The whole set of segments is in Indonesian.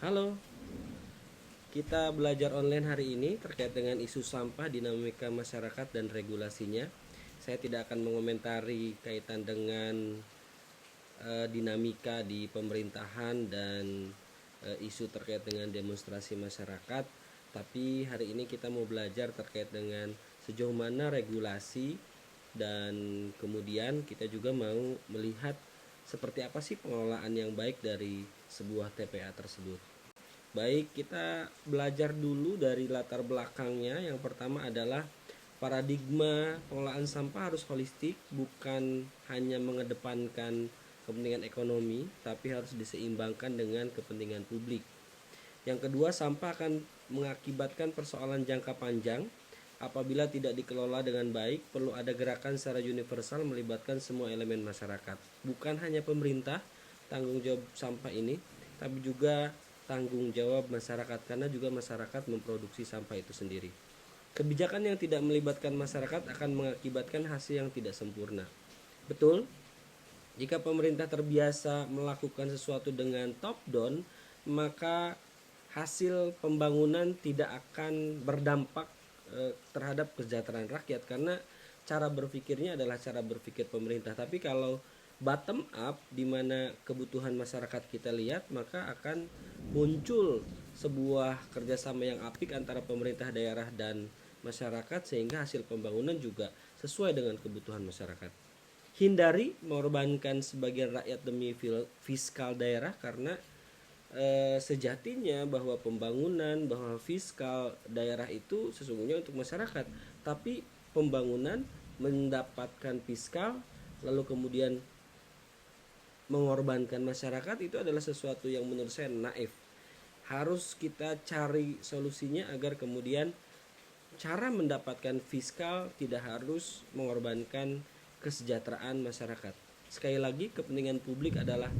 Halo, kita belajar online hari ini terkait dengan isu sampah, dinamika masyarakat dan regulasinya. Saya tidak akan mengomentari kaitan dengan dinamika di pemerintahan dan isu terkait dengan demonstrasi masyarakat, tapi hari ini kita mau belajar terkait dengan sejauh mana regulasi dan kemudian kita juga mau melihat seperti apa sih pengelolaan yang baik dari sebuah TPA tersebut. Baik, kita belajar dulu dari latar belakangnya. Yang pertama adalah paradigma pengelolaan sampah harus holistik, bukan hanya mengedepankan kepentingan ekonomi, tapi harus diseimbangkan dengan kepentingan publik. Yang kedua, sampah akan mengakibatkan persoalan jangka panjang. Apabila tidak dikelola dengan baik, perlu ada gerakan secara universal melibatkan semua elemen masyarakat. Bukan hanya pemerintah tanggung jawab sampah ini, tapi juga tanggung jawab masyarakat, karena juga masyarakat memproduksi sampah itu sendiri. Kebijakan yang tidak melibatkan masyarakat akan mengakibatkan hasil yang tidak sempurna. Betul, jika pemerintah terbiasa melakukan sesuatu dengan top down, maka hasil pembangunan tidak akan berdampak terhadap kesejahteraan rakyat, karena cara berpikirnya adalah cara berpikir pemerintah. Tapi kalau bottom up, di mana kebutuhan masyarakat kita lihat, maka akan muncul sebuah kerjasama yang apik antara pemerintah daerah dan masyarakat, sehingga hasil pembangunan juga sesuai dengan kebutuhan masyarakat. Hindari mengorbankan sebagian rakyat demi fiskal daerah, karena sejatinya bahwa pembangunan, bahwa fiskal daerah itu sesungguhnya untuk masyarakat, tapi pembangunan mendapatkan fiskal lalu kemudian mengorbankan masyarakat, itu adalah sesuatu yang menurut saya naif. Harus kita cari solusinya agar kemudian cara mendapatkan fiskal tidak harus mengorbankan kesejahteraan masyarakat. Sekali lagi, kepentingan publik adalah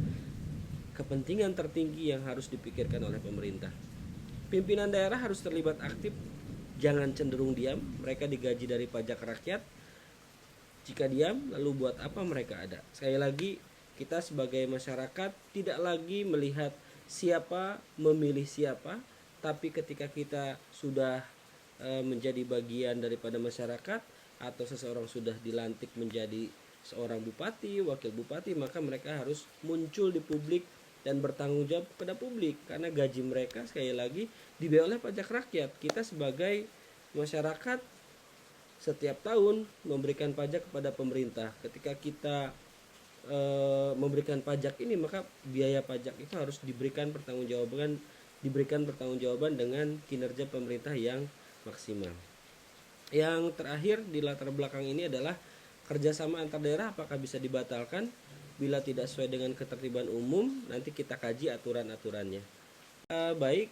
kepentingan tertinggi yang harus dipikirkan oleh pemerintah. Pimpinan daerah harus terlibat aktif, jangan cenderung diam. Mereka digaji dari pajak rakyat. Jika diam, lalu buat apa mereka ada? Sekali lagi, kita sebagai masyarakat tidak lagi melihat siapa memilih siapa, tapi ketika kita sudah menjadi bagian daripada masyarakat, atau seseorang sudah dilantik menjadi seorang bupati, wakil bupati, maka mereka harus muncul di publik dan bertanggung jawab kepada publik, karena gaji mereka sekali lagi dibayar oleh pajak rakyat. Kita sebagai masyarakat setiap tahun memberikan pajak kepada pemerintah. Ketika kita memberikan pajak ini, maka biaya pajak itu harus diberikan pertanggungjawaban dengan kinerja pemerintah yang maksimal. Yang terakhir di latar belakang ini adalah kerjasama antar daerah apakah bisa dibatalkan. Bila tidak sesuai dengan ketertiban umum, nanti kita kaji aturan-aturannya. Baik,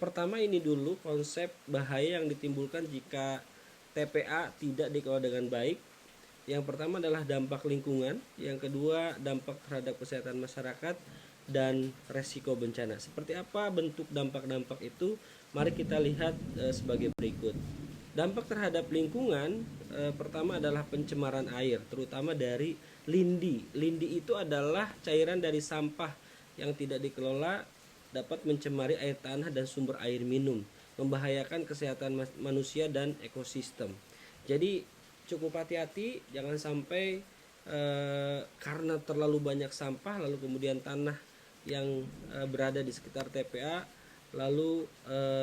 pertama ini dulu konsep bahaya yang ditimbulkan jika TPA tidak dikelola dengan baik. Yang pertama adalah dampak lingkungan, yang kedua dampak terhadap kesehatan masyarakat, dan resiko bencana. Seperti apa bentuk dampak-dampak itu? Mari kita lihat sebagai berikut. Dampak terhadap lingkungan, pertama adalah pencemaran air, terutama dari lindi. Lindi itu adalah cairan dari sampah yang tidak dikelola, dapat mencemari air tanah dan sumber air minum, membahayakan kesehatan manusia dan ekosistem. Jadi cukup hati-hati, jangan sampai karena terlalu banyak sampah lalu kemudian tanah yang berada di sekitar TPA lalu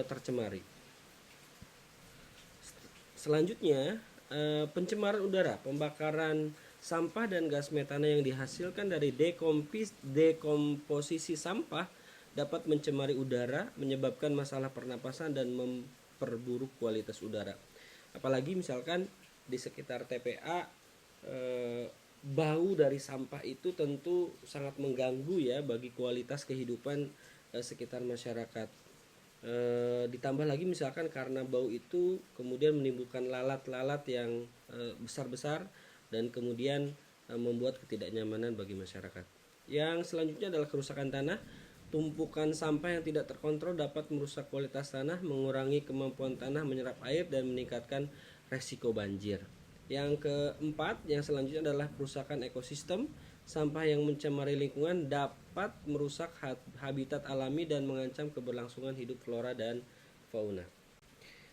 tercemari. Selanjutnya, pencemaran udara, pembakaran sampah dan gas metana yang dihasilkan dari dekomposisi sampah dapat mencemari udara, menyebabkan masalah pernapasan dan memperburuk kualitas udara. Apalagi misalkan di sekitar TPA, bau dari sampah itu tentu sangat mengganggu ya bagi kualitas kehidupan sekitar masyarakat. Ditambah lagi misalkan karena bau itu kemudian menimbulkan lalat-lalat yang besar-besar dan kemudian membuat ketidaknyamanan bagi masyarakat. Yang selanjutnya adalah kerusakan tanah. Tumpukan sampah yang tidak terkontrol dapat merusak kualitas tanah, mengurangi kemampuan tanah menyerap air, dan meningkatkan resiko banjir. Yang keempat, yang selanjutnya adalah kerusakan ekosistem. Sampah yang mencemari lingkungan dapat dapat merusak habitat alami dan mengancam keberlangsungan hidup flora dan fauna.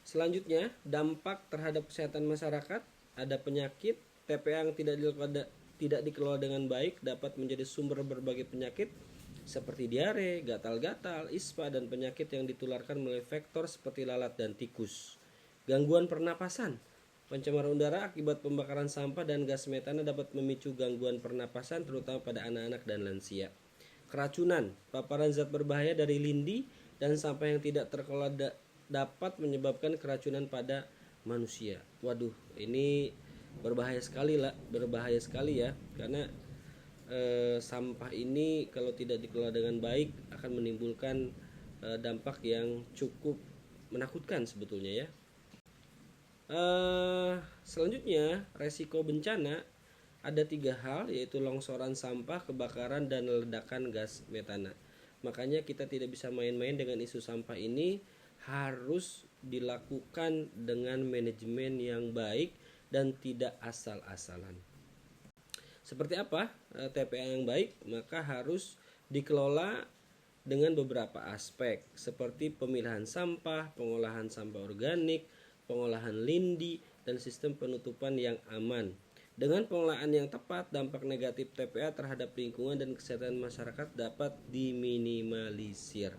Selanjutnya, dampak terhadap kesehatan masyarakat. Ada penyakit. TPA yang tidak dikelola dengan baik dapat menjadi sumber berbagai penyakit seperti diare, gatal-gatal, ispa, dan penyakit yang ditularkan melalui vektor seperti lalat dan tikus. Gangguan pernapasan. Pencemaran udara akibat pembakaran sampah dan gas metana dapat memicu gangguan pernapasan terutama pada anak-anak dan lansia. Keracunan. Paparan zat berbahaya dari lindi dan sampah yang tidak terkelola dapat menyebabkan keracunan pada manusia. Waduh, ini berbahaya sekali ya, karena sampah ini kalau tidak dikelola dengan baik akan menimbulkan dampak yang cukup menakutkan sebetulnya ya. Selanjutnya, resiko bencana ada 3 hal, yaitu longsoran sampah, kebakaran, dan ledakan gas metana. Makanya kita tidak bisa main-main dengan isu sampah ini, harus dilakukan dengan manajemen yang baik dan tidak asal-asalan. Seperti apa TPA yang baik? Maka harus dikelola dengan beberapa aspek seperti pemilahan sampah, pengolahan sampah organik, pengolahan lindi, dan sistem penutupan yang aman. Dengan pengelolaan yang tepat, dampak negatif TPA terhadap lingkungan dan kesehatan masyarakat dapat diminimalisir.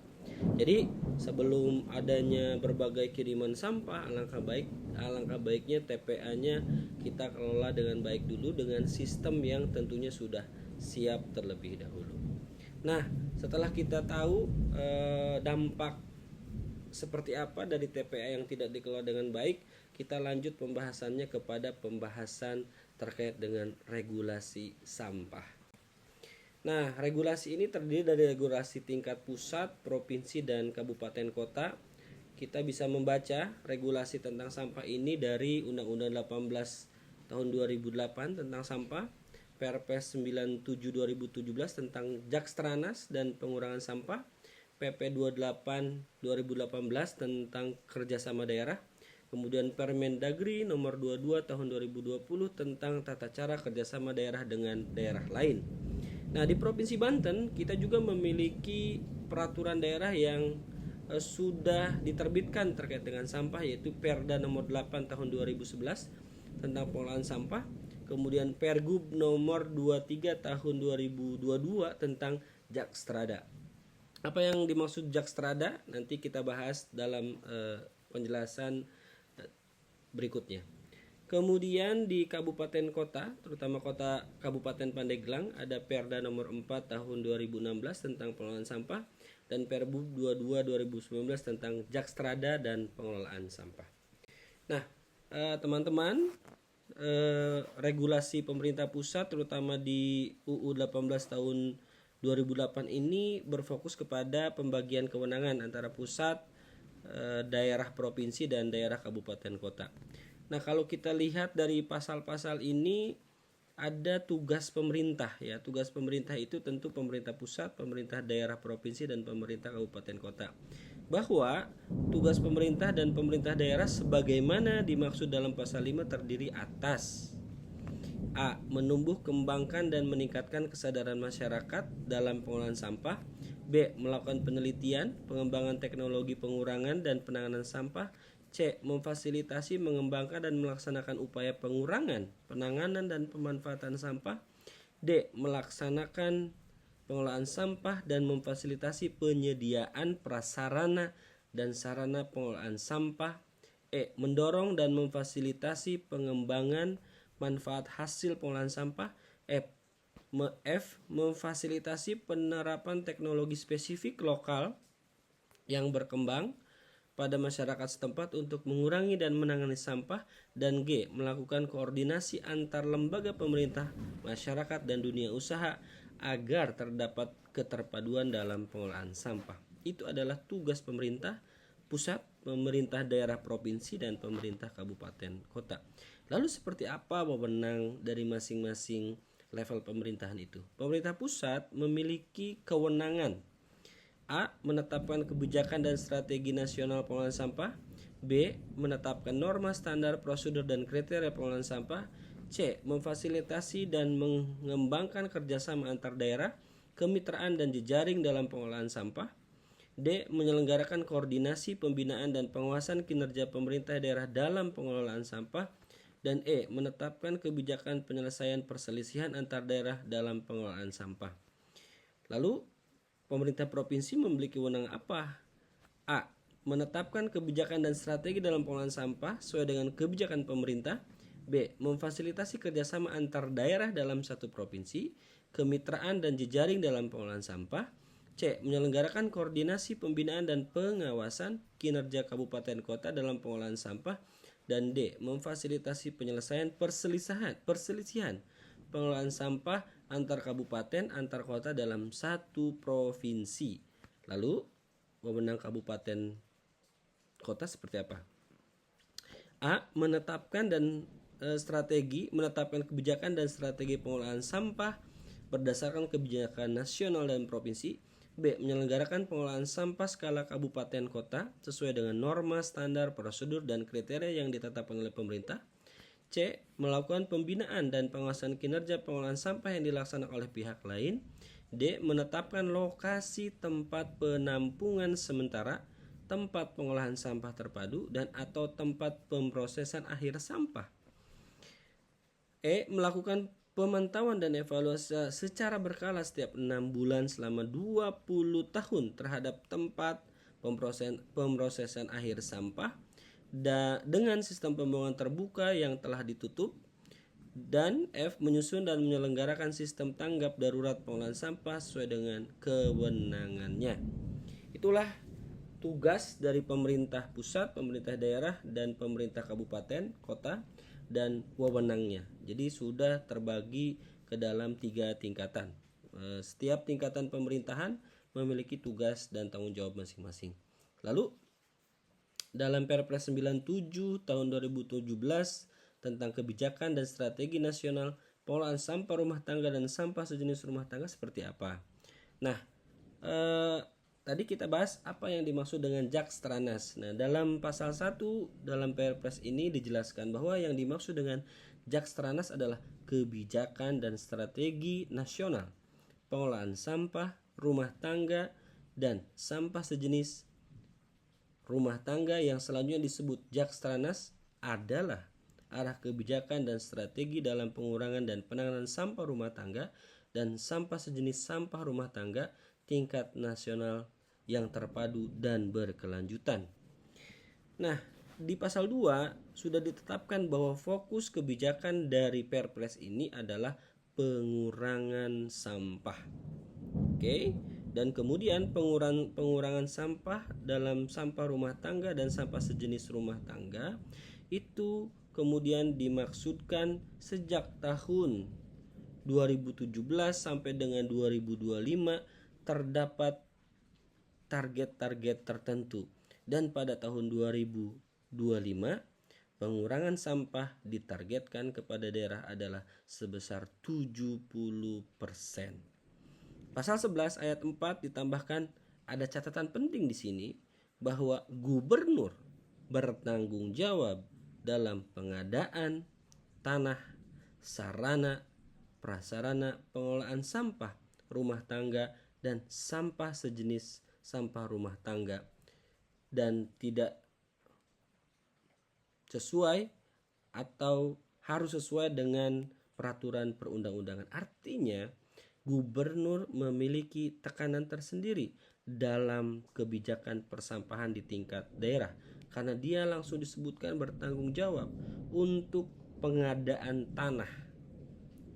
Jadi sebelum adanya berbagai kiriman sampah, alangkah baiknya TPA-nya kita kelola dengan baik dulu dengan sistem yang tentunya sudah siap terlebih dahulu. Nah, setelah kita tahu dampak seperti apa dari TPA yang tidak dikelola dengan baik, kita lanjut pembahasannya kepada pembahasan terkait dengan regulasi sampah. Nah, regulasi ini terdiri dari regulasi tingkat pusat, provinsi, dan kabupaten kota. Kita bisa membaca regulasi tentang sampah ini dari Undang-Undang 18 tahun 2008 tentang sampah, Perpres 97 2017 tentang Jakstranas dan pengurangan sampah, PP 28 2018 tentang kerjasama daerah, kemudian Permendagri nomor 22 tahun 2020 tentang tata cara kerjasama daerah dengan daerah lain. Nah, di Provinsi Banten kita juga memiliki peraturan daerah yang sudah diterbitkan terkait dengan sampah, yaitu Perda nomor 8 tahun 2011 tentang pengelolaan sampah, kemudian Pergub nomor 23 tahun 2022 tentang Jakstrada. Apa yang dimaksud Jakstrada nanti kita bahas dalam penjelasan berikutnya. Kemudian di kabupaten kota, terutama kota Kabupaten Pandeglang, ada Perda nomor 4 tahun 2016 tentang pengelolaan sampah dan Pergub 22 2019 tentang Jakstrada dan pengelolaan sampah. Nah, teman-teman, regulasi pemerintah pusat terutama di UU 18 tahun 2008 ini berfokus kepada pembagian kewenangan antara pusat, daerah provinsi, dan daerah kabupaten kota. Nah, kalau kita lihat dari pasal-pasal ini ada tugas pemerintah ya. Tugas pemerintah itu tentu pemerintah pusat, pemerintah daerah provinsi, dan pemerintah kabupaten kota. Bahwa tugas pemerintah dan pemerintah daerah sebagaimana dimaksud dalam pasal 5 terdiri atas A. Menumbuh, kembangkan, dan meningkatkan kesadaran masyarakat dalam pengelolaan sampah. B. Melakukan penelitian, pengembangan teknologi pengurangan dan penanganan sampah. C. Memfasilitasi, mengembangkan, dan melaksanakan upaya pengurangan, penanganan, dan pemanfaatan sampah. D. Melaksanakan pengelolaan sampah dan memfasilitasi penyediaan prasarana dan sarana pengelolaan sampah. E. Mendorong dan memfasilitasi pengembangan manfaat hasil pengolahan sampah. F. Memfasilitasi penerapan teknologi spesifik lokal yang berkembang pada masyarakat setempat untuk mengurangi dan menangani sampah. Dan G. Melakukan koordinasi antar lembaga pemerintah, masyarakat, dan dunia usaha agar terdapat keterpaduan dalam pengelolaan sampah. Itu adalah tugas pemerintah pusat, pemerintah daerah provinsi, dan pemerintah kabupaten kota. Lalu seperti apa wewenang dari masing-masing level pemerintahan itu? Pemerintah pusat memiliki kewenangan A. Menetapkan kebijakan dan strategi nasional pengelolaan sampah. B. Menetapkan norma, standar, prosedur, dan kriteria pengelolaan sampah. C. Memfasilitasi dan mengembangkan kerjasama antar daerah. kemitraan dan jejaring dalam pengolahan sampah. D. Menyelenggarakan koordinasi pembinaan dan pengawasan kinerja pemerintah daerah dalam pengelolaan sampah. Dan E. Menetapkan kebijakan penyelesaian perselisihan antar daerah dalam pengelolaan sampah. Lalu, pemerintah provinsi memiliki wewenang apa? A. Menetapkan kebijakan dan strategi dalam pengelolaan sampah sesuai dengan kebijakan pemerintah. B. Memfasilitasi kerjasama antar daerah dalam satu provinsi, kemitraan dan jejaring dalam pengelolaan sampah. C. Menyelenggarakan koordinasi pembinaan dan pengawasan kinerja kabupaten kota dalam pengelolaan sampah. Dan D. Memfasilitasi penyelesaian perselisihan pengelolaan sampah antar kabupaten, antar kota dalam satu provinsi. Lalu, wewenang kabupaten kota seperti apa? A. Menetapkan kebijakan dan strategi pengelolaan sampah berdasarkan kebijakan nasional dan provinsi. B. Menyelenggarakan pengelolaan sampah skala kabupaten kota sesuai dengan norma, standar, prosedur, dan kriteria yang ditetapkan oleh pemerintah. C. Melakukan pembinaan dan pengawasan kinerja pengelolaan sampah yang dilaksanakan oleh pihak lain. D. Menetapkan lokasi tempat penampungan sementara, tempat pengolahan sampah terpadu, dan atau tempat pemrosesan akhir sampah. E. Melakukan pemantauan dan evaluasi secara berkala setiap 6 bulan selama 20 tahun terhadap tempat pemrosesan akhir sampah dengan sistem pembuangan terbuka yang telah ditutup. Dan F. Menyusun dan menyelenggarakan sistem tanggap darurat pengolahan sampah sesuai dengan kewenangannya. Itulah tugas dari pemerintah pusat, pemerintah daerah, dan pemerintah kabupaten, kota, dan wewenangnya. Jadi sudah terbagi ke dalam 3 tingkatan. Setiap tingkatan pemerintahan memiliki tugas dan tanggung jawab masing-masing. Lalu dalam Perpres 97 tahun 2017 tentang kebijakan dan strategi nasional pengolahan sampah rumah tangga dan sampah sejenis rumah tangga seperti apa? Nah, tadi kita bahas apa yang dimaksud dengan Jakstranas. Nah, dalam pasal 1 dalam Perpres ini dijelaskan bahwa yang dimaksud dengan Jakstranas adalah kebijakan dan strategi nasional pengolahan sampah rumah tangga dan sampah sejenis rumah tangga yang selanjutnya disebut Jakstranas adalah arah kebijakan dan strategi dalam pengurangan dan penanganan sampah rumah tangga dan sampah sejenis sampah rumah tangga tingkat nasional yang terpadu dan berkelanjutan. Nah, di pasal 2 sudah ditetapkan bahwa fokus kebijakan dari Perpres ini adalah pengurangan sampah. Oke, dan kemudian pengurangan sampah dalam sampah rumah tangga dan sampah sejenis rumah tangga itu kemudian dimaksudkan sejak tahun 2017 sampai dengan 2025 terdapat target-target tertentu, dan pada tahun 2025 pengurangan sampah ditargetkan kepada daerah adalah sebesar 70%. Pasal 11 ayat 4 ditambahkan ada catatan penting di sini bahwa gubernur bertanggung jawab dalam pengadaan tanah, sarana, prasarana pengolahan sampah rumah tangga dan sampah sejenis sampah rumah tangga, dan tidak sesuai atau harus sesuai dengan peraturan perundang-undangan. Artinya gubernur memiliki tekanan tersendiri dalam kebijakan persampahan di tingkat daerah karena dia langsung disebutkan bertanggung jawab untuk pengadaan tanah.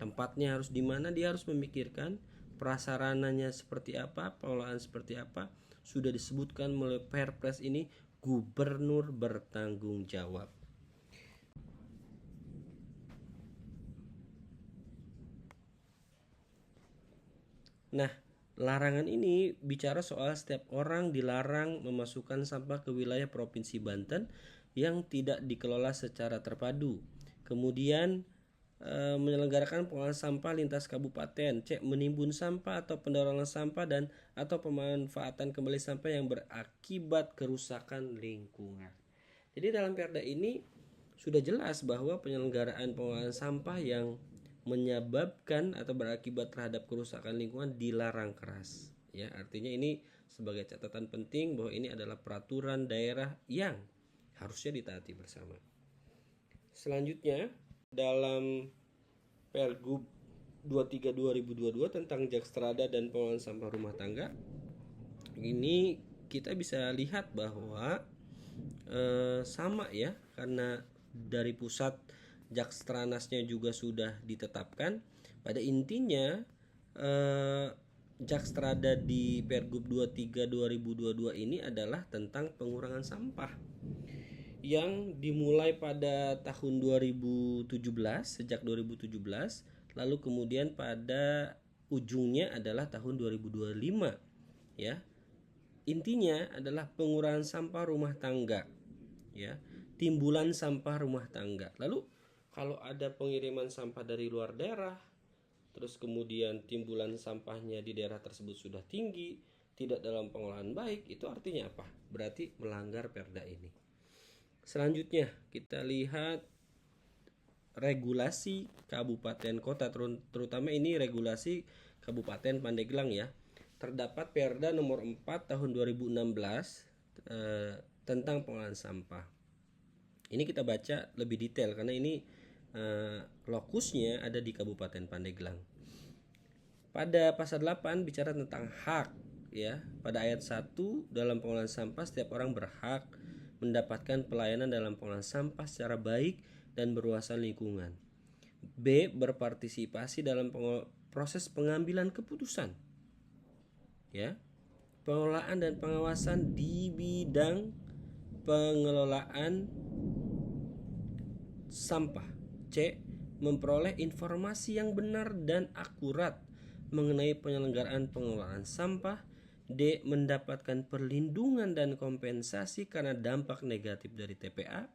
Tempatnya harus di mana, dia harus memikirkan prasarananya seperti apa, pengolahan seperti apa. Sudah disebutkan melalui Perpres ini, gubernur bertanggung jawab. Nah, larangan ini bicara soal setiap orang dilarang memasukkan sampah ke wilayah Provinsi Banten yang tidak dikelola secara terpadu. Kemudian menyelenggarakan pengolahan sampah lintas kabupaten, menimbun sampah atau pendaur sampah dan atau pemanfaatan kembali sampah yang berakibat kerusakan lingkungan. Jadi dalam Perda ini sudah jelas bahwa penyelenggaraan pengolahan sampah yang menyebabkan atau berakibat terhadap kerusakan lingkungan dilarang keras. Ya, artinya ini sebagai catatan penting bahwa ini adalah peraturan daerah yang harusnya ditaati bersama. Selanjutnya, dalam Pergub 23 2022 tentang Jakstrada dan pengelolaan sampah rumah tangga, ini kita bisa lihat bahwa sama ya, karena dari pusat Jakstranasnya juga sudah ditetapkan. Pada intinya Jakstrada di Pergub 23 2022 ini adalah tentang pengurangan sampah yang dimulai pada tahun 2017, sejak 2017, lalu kemudian pada ujungnya adalah tahun 2025 ya. Intinya adalah pengurangan sampah rumah tangga ya, timbulan sampah rumah tangga. Lalu kalau ada pengiriman sampah dari luar daerah, terus kemudian timbulan sampahnya di daerah tersebut sudah tinggi, tidak dalam pengolahan baik, itu artinya apa? Berarti melanggar Perda ini. Selanjutnya kita lihat regulasi kabupaten kota, terutama ini regulasi Kabupaten Pandeglang ya. Terdapat Perda nomor 4 tahun 2016 tentang pengolahan sampah. Ini kita baca lebih detail karena ini lokusnya ada di Kabupaten Pandeglang. Pada pasal 8 bicara tentang hak ya. Pada ayat 1, dalam pengolahan sampah setiap orang berhak mendapatkan pelayanan dalam pengolahan sampah secara baik dan berwawasan lingkungan. B. Berpartisipasi dalam proses pengambilan keputusan. Ya. Pengelolaan dan pengawasan di bidang pengelolaan sampah. C. Memperoleh informasi yang benar dan akurat mengenai penyelenggaraan pengelolaan sampah. D. Mendapatkan perlindungan dan kompensasi karena dampak negatif dari TPA.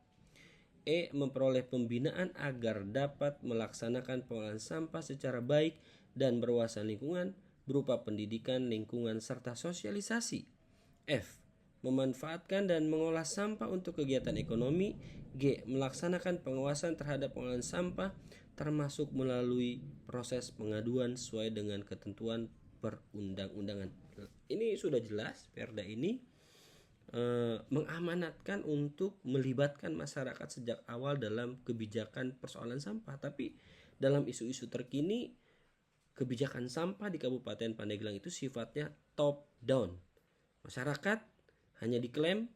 E. Memperoleh pembinaan agar dapat melaksanakan pengolahan sampah secara baik dan berwawasan lingkungan berupa pendidikan lingkungan serta sosialisasi. F. Memanfaatkan dan mengolah sampah untuk kegiatan ekonomi. G. Melaksanakan pengawasan terhadap pengolahan sampah termasuk melalui proses pengaduan sesuai dengan ketentuan perundang-undangan. Ini sudah jelas, Perda ini mengamanatkan untuk melibatkan masyarakat sejak awal dalam kebijakan persoalan sampah. Tapi dalam isu-isu terkini, kebijakan sampah di Kabupaten Pandeglang itu sifatnya top down. Masyarakat hanya diklaim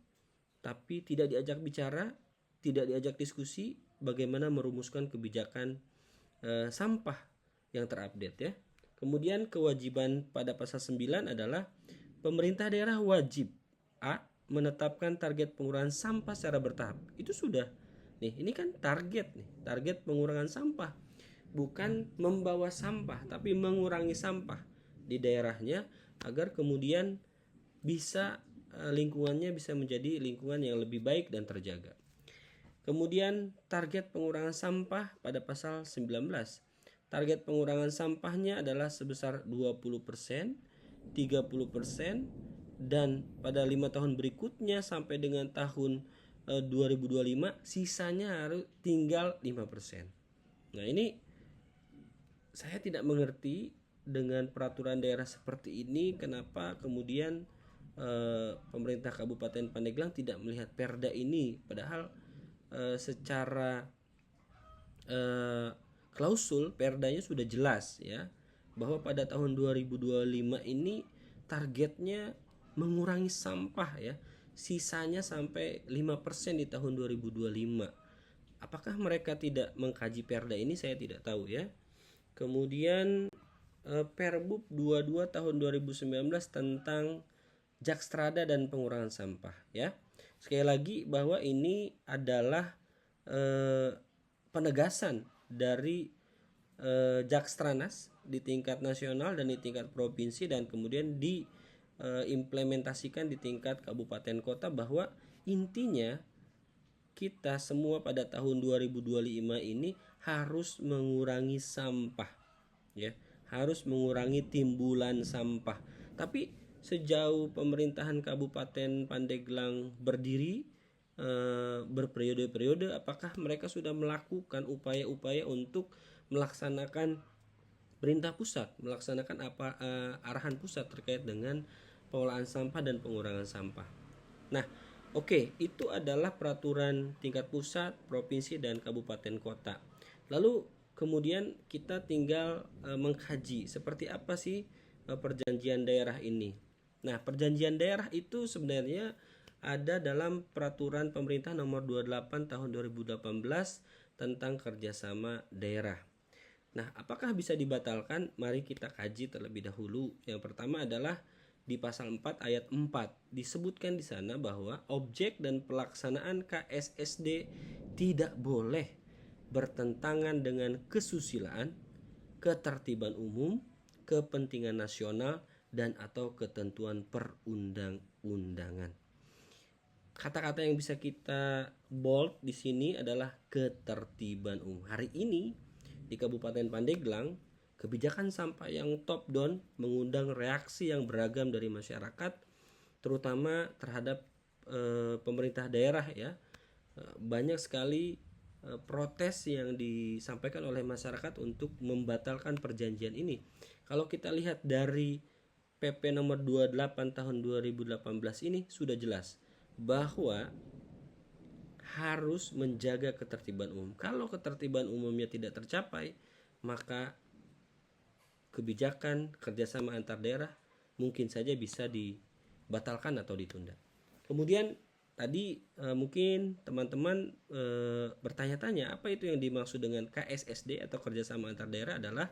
tapi tidak diajak bicara, tidak diajak diskusi bagaimana merumuskan kebijakan sampah yang terupdate ya. Kemudian kewajiban pada pasal 9 adalah pemerintah daerah wajib A. Menetapkan target pengurangan sampah secara bertahap. Itu sudah. Nih, ini kan target nih, target pengurangan sampah. Bukan membawa sampah, tapi mengurangi sampah di daerahnya agar kemudian bisa lingkungannya bisa menjadi lingkungan yang lebih baik dan terjaga. Kemudian target pengurangan sampah pada pasal 19. Target pengurangan sampahnya adalah sebesar 20%, 30%, dan pada 5 tahun berikutnya sampai dengan tahun 2025 sisanya harus tinggal 5%. Nah, ini saya tidak mengerti dengan peraturan daerah seperti ini kenapa kemudian pemerintah Kabupaten Pandeglang tidak melihat Perda ini, padahal secara klausul Perdanya sudah jelas ya, bahwa pada tahun 2025 ini targetnya mengurangi sampah ya, sisanya sampai 5% di tahun 2025. Apakah mereka tidak mengkaji Perda ini, saya tidak tahu ya. Kemudian Perbub 22 tahun 2019 tentang Jakstrada dan pengurangan sampah ya. Sekali lagi bahwa ini adalah penegasan dari Jakstranas di tingkat nasional dan di tingkat provinsi, dan kemudian diimplementasikan di tingkat kabupaten kota, bahwa intinya kita semua pada tahun 2025 ini harus mengurangi sampah ya, harus mengurangi timbulan sampah. Tapi sejauh pemerintahan Kabupaten Pandeglang berdiri berperiode-periode, apakah mereka sudah melakukan upaya-upaya untuk melaksanakan perintah pusat, melaksanakan arahan pusat terkait dengan pengelolaan sampah dan pengurangan sampah. Nah, oke, itu adalah peraturan tingkat pusat, provinsi, dan kabupaten kota. Lalu kemudian kita tinggal mengkaji seperti apa sih perjanjian daerah ini. Nah, perjanjian daerah itu sebenarnya ada dalam peraturan pemerintah nomor 28 tahun 2018 tentang kerjasama daerah. Nah, apakah bisa dibatalkan? Mari kita kaji terlebih dahulu. Yang pertama adalah di pasal 4 ayat 4 disebutkan di sana bahwa objek dan pelaksanaan KSSD tidak boleh bertentangan dengan kesusilaan, ketertiban umum, kepentingan nasional, dan atau ketentuan perundang-undangan. Kata-kata yang bisa kita bold di sini adalah ketertiban umum. Hari ini di Kabupaten Pandeglang, kebijakan sampah yang top down mengundang reaksi yang beragam dari masyarakat, terutama terhadap pemerintah daerah ya. Banyak sekali protes yang disampaikan oleh masyarakat untuk membatalkan perjanjian ini. Kalau kita lihat dari PP nomor 28 tahun 2018 ini sudah jelas bahwa harus menjaga ketertiban umum. Kalau ketertiban umumnya tidak tercapai, maka kebijakan kerjasama antar daerah mungkin saja bisa dibatalkan atau ditunda. Kemudian tadi mungkin teman-teman bertanya-tanya apa itu yang dimaksud dengan KSSD atau kerjasama antar daerah adalah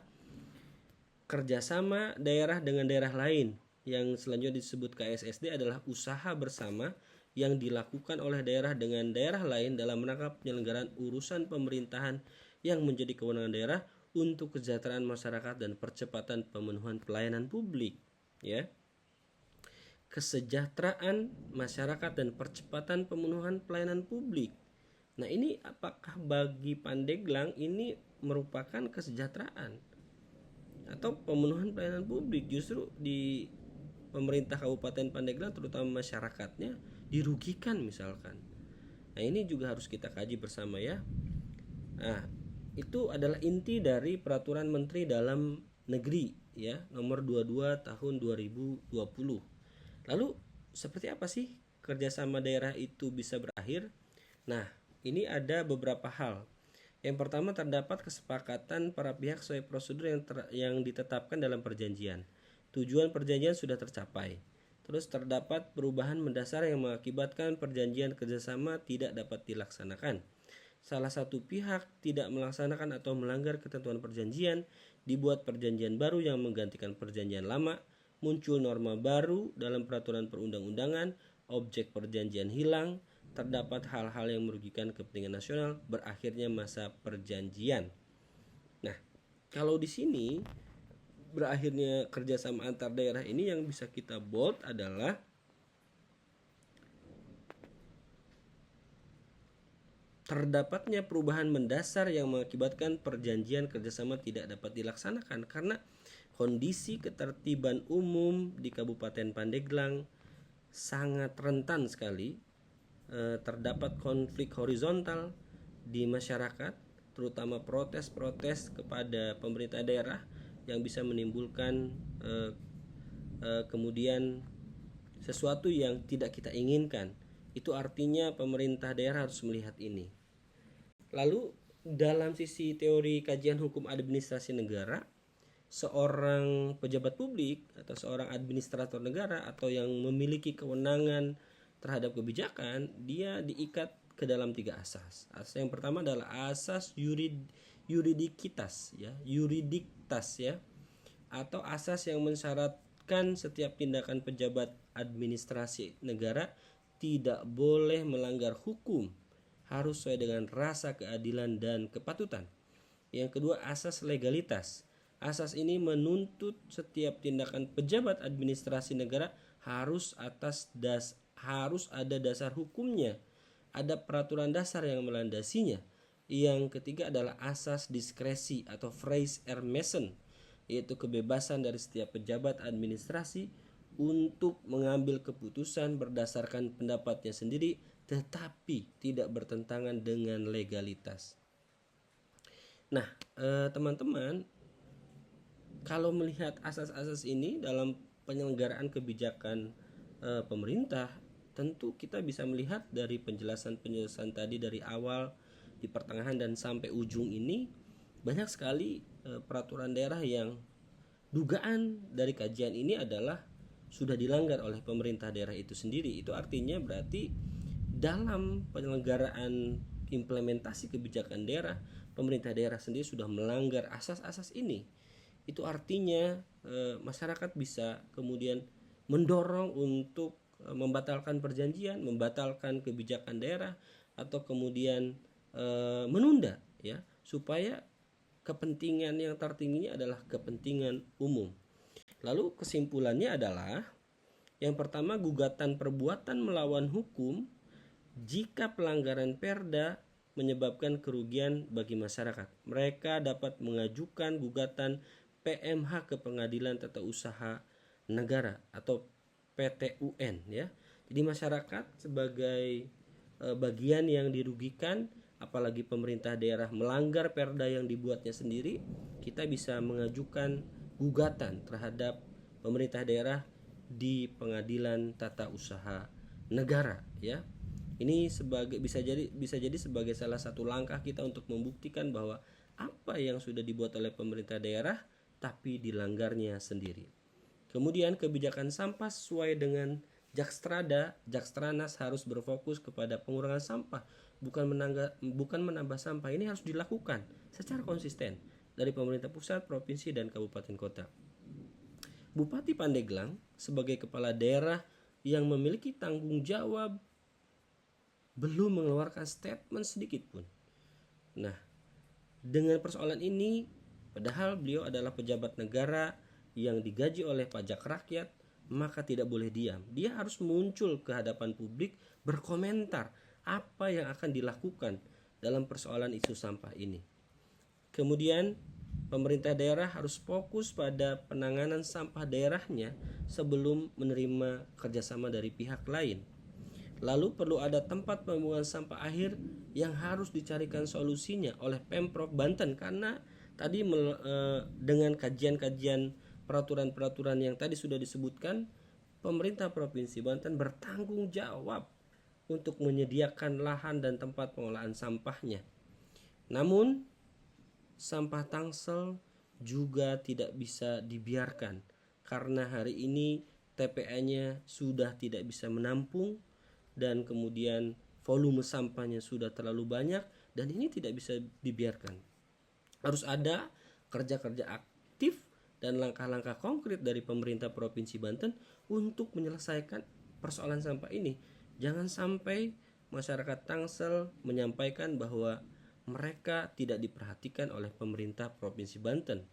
kerjasama daerah dengan daerah lain. Yang selanjutnya disebut KSSD adalah usaha bersama yang dilakukan oleh daerah dengan daerah lain dalam rangka penyelenggaraan urusan pemerintahan yang menjadi kewenangan daerah untuk kesejahteraan masyarakat dan percepatan pemenuhan pelayanan publik, ya. Kesejahteraan masyarakat dan percepatan pemenuhan pelayanan publik. Nah, ini apakah bagi Pandeglang ini merupakan kesejahteraan atau pemenuhan pelayanan publik? Justru di pemerintah Kabupaten Pandeglang terutama masyarakatnya dirugikan misalkan. Nah, ini juga harus kita kaji bersama ya. Nah, itu adalah inti dari peraturan Menteri Dalam Negeri ya nomor 22 tahun 2020. Lalu seperti apa sih kerjasama daerah itu bisa berakhir? Nah, ini ada beberapa hal. Yang pertama, terdapat kesepakatan para pihak sesuai prosedur yang ditetapkan dalam perjanjian. Tujuan perjanjian sudah tercapai. Terus terdapat perubahan mendasar yang mengakibatkan perjanjian kerjasama tidak dapat dilaksanakan. Salah satu pihak tidak melaksanakan atau melanggar ketentuan perjanjian, dibuat perjanjian baru yang menggantikan perjanjian lama, muncul norma baru dalam peraturan perundang-undangan, objek perjanjian hilang, terdapat hal-hal yang merugikan kepentingan nasional, berakhirnya masa perjanjian. Nah, kalau di sini berakhirnya kerjasama antar daerah ini yang bisa kita bold adalah terdapatnya perubahan mendasar yang mengakibatkan perjanjian kerjasama tidak dapat dilaksanakan karena kondisi ketertiban umum di Kabupaten Pandeglang sangat rentan sekali. Terdapat konflik horizontal di masyarakat, terutama protes-protes kepada pemerintah daerah yang bisa menimbulkan kemudian sesuatu yang tidak kita inginkan. Itu artinya pemerintah daerah harus melihat ini. Lalu dalam sisi teori kajian hukum administrasi negara, seorang pejabat publik atau seorang administrator negara atau yang memiliki kewenangan terhadap kebijakan, dia diikat ke dalam 3 asas. Asas yang pertama adalah asas yuridikitas ya, yuridiktas ya, atau asas yang mensyaratkan setiap tindakan pejabat administrasi negara tidak boleh melanggar hukum, harus sesuai dengan rasa keadilan dan kepatutan. Yang kedua, asas legalitas. Asas ini menuntut setiap tindakan pejabat administrasi negara harus ada dasar hukumnya, ada peraturan dasar yang melandasinya. Yang ketiga adalah asas diskresi atau freie ermessen, yaitu kebebasan dari setiap pejabat administrasi untuk mengambil keputusan berdasarkan pendapatnya sendiri tetapi tidak bertentangan dengan legalitas. Nah, teman-teman, kalau melihat asas-asas ini dalam penyelenggaraan kebijakan pemerintah, tentu kita bisa melihat dari penjelasan-penjelasan tadi dari awal, di pertengahan dan sampai ujung ini banyak sekali peraturan daerah yang dugaan dari kajian ini adalah sudah dilanggar oleh pemerintah daerah itu sendiri. Itu artinya berarti dalam penyelenggaraan implementasi kebijakan daerah, pemerintah daerah sendiri sudah melanggar asas-asas ini. Itu artinya masyarakat bisa kemudian mendorong untuk membatalkan perjanjian, membatalkan kebijakan daerah, atau kemudian menunda, ya, supaya kepentingan yang tertingginya adalah kepentingan umum. Lalu kesimpulannya adalah yang pertama, gugatan perbuatan melawan hukum jika pelanggaran Perda menyebabkan kerugian bagi masyarakat. Mereka dapat mengajukan gugatan PMH ke Pengadilan Tata Usaha Negara atau PTUN, ya. Jadi masyarakat sebagai bagian yang dirugikan, apalagi pemerintah daerah melanggar perda yang dibuatnya sendiri, kita bisa mengajukan gugatan terhadap pemerintah daerah di Pengadilan Tata Usaha Negara, ya. Ini bisa jadi sebagai salah satu langkah kita untuk membuktikan bahwa apa yang sudah dibuat oleh pemerintah daerah tapi dilanggarnya sendiri. Kemudian kebijakan sampah sesuai dengan Jakstranas harus berfokus kepada pengurangan sampah, bukan menambah sampah. Ini harus dilakukan secara konsisten dari pemerintah pusat, provinsi, dan kabupaten kota. Bupati Pandeglang sebagai kepala daerah yang memiliki tanggung jawab belum mengeluarkan statement sedikit pun. Nah, dengan persoalan ini, padahal beliau adalah pejabat negara yang digaji oleh pajak rakyat, maka tidak boleh diam. Dia harus muncul ke hadapan publik, berkomentar apa yang akan dilakukan dalam persoalan isu sampah ini. Kemudian pemerintah daerah harus fokus pada penanganan sampah daerahnya sebelum menerima kerjasama dari pihak lain. Lalu perlu ada tempat pembuangan sampah akhir yang harus dicarikan solusinya oleh Pemprov Banten, karena tadi dengan kajian-kajian peraturan-peraturan yang tadi sudah disebutkan, pemerintah Provinsi Banten bertanggung jawab untuk menyediakan lahan dan tempat pengolahan sampahnya. Namun sampah Tangsel juga tidak bisa dibiarkan karena hari ini TPA-nya sudah tidak bisa menampung dan kemudian volume sampahnya sudah terlalu banyak, dan ini tidak bisa dibiarkan. Harus ada kerja-kerja aktif dan langkah-langkah konkret dari pemerintah Provinsi Banten untuk menyelesaikan persoalan sampah ini. Jangan sampai masyarakat Tangsel menyampaikan bahwa mereka tidak diperhatikan oleh pemerintah Provinsi Banten.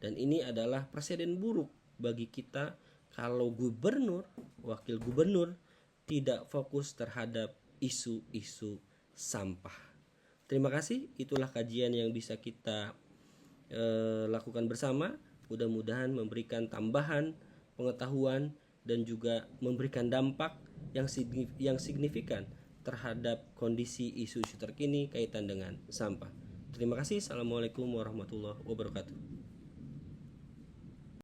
Dan ini adalah presiden buruk bagi kita kalau gubernur, wakil gubernur tidak fokus terhadap isu-isu sampah. Terima kasih, itulah kajian yang bisa kita lakukan bersama. Mudah-mudahan memberikan tambahan pengetahuan dan juga memberikan dampak yang signifikan terhadap kondisi isu-isu terkini kaitan dengan sampah. Terima kasih. Assalamualaikum warahmatullahi wabarakatuh.